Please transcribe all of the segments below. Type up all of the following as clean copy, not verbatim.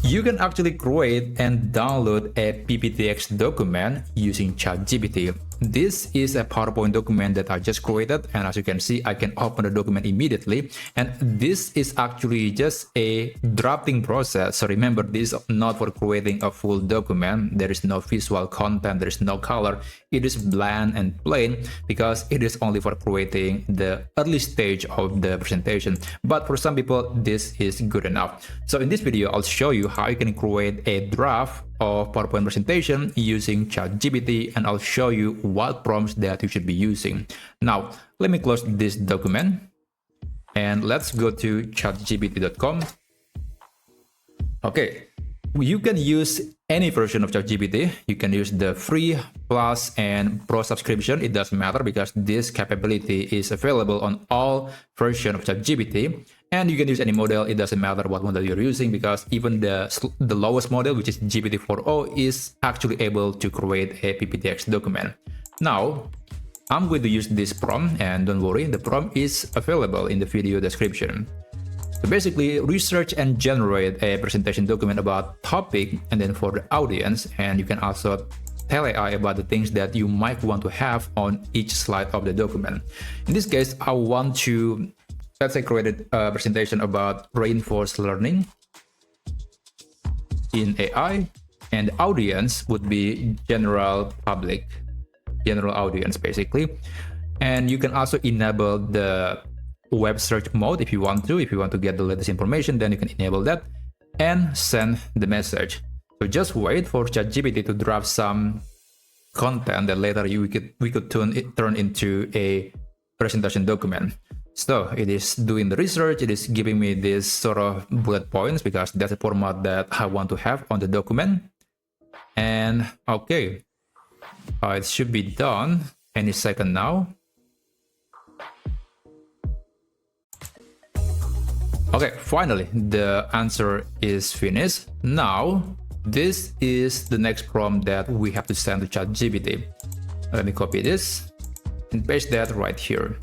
You can actually create and download a pptx document using ChatGPT. This is a PowerPoint document that I just created, and as you can see, I can open the document immediately. And this is actually just a drafting process. So remember, this is not for creating a full document. There is no visual content, there is no color. It is bland and plain because it is only for creating the early stage of the presentation. But for some people, this is good enough. So in this video, I'll show you how you can create a draft of PowerPoint presentation using ChatGPT, and I'll show you what prompts that you should be using. Now, let me close this document and let's go to chatgpt.com. Okay, you can use any version of ChatGPT. You can use the free, plus, and pro subscription. It doesn't matter because this capability is available on all versions of ChatGPT. And you can use any model. It doesn't matter what model you're using because even the lowest model, which is GPT-4o, is actually able to create a pptx document. Now, I'm going to use this prompt, and don't worry, the prompt is available in the video description. So basically, research and generate a presentation document about topic and then for the audience, and you can also tell AI about the things that you might want to have on each slide of the document. In this case, I want to, let's say, create a presentation about reinforced learning in AI, and the audience would be general public, general audience basically. And you can also enable the web search mode if you want to. If you want to get the latest information, then you can enable that and send the message. So just wait for ChatGPT to draft some content that later we could turn into a presentation document. So it is doing the research, it is giving me this sort of bullet points because that's the format that I want to have on the document. And okay, it should be done any second now. Okay, finally, the answer is finished. Now, this is the next prompt that we have to send to ChatGPT. Let me copy this and paste that right here.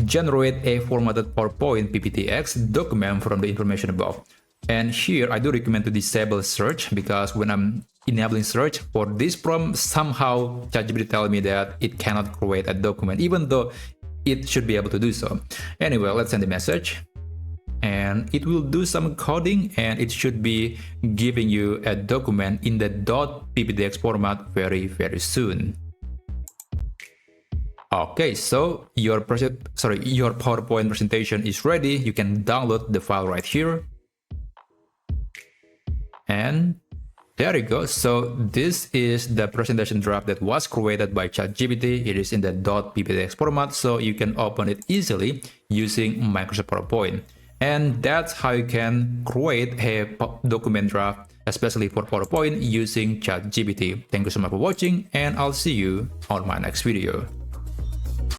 Generate a formatted PowerPoint pptx document from the information above. And here I do recommend to disable search because when I'm enabling search for this prompt, somehow ChatGPT tells me that it cannot create a document, even though it should be able to do so. Anyway, let's send the message and it will do some coding and it should be giving you a document in the .pptx format very soon. Okay, so your PowerPoint presentation is ready. You can download the file right here. And there you go. So this is the presentation draft that was created by ChatGPT. It is in the .pptx format, so you can open it easily using Microsoft PowerPoint. And that's how you can create a document draft, especially for PowerPoint, using ChatGPT. Thank you so much for watching, and I'll see you on my next video.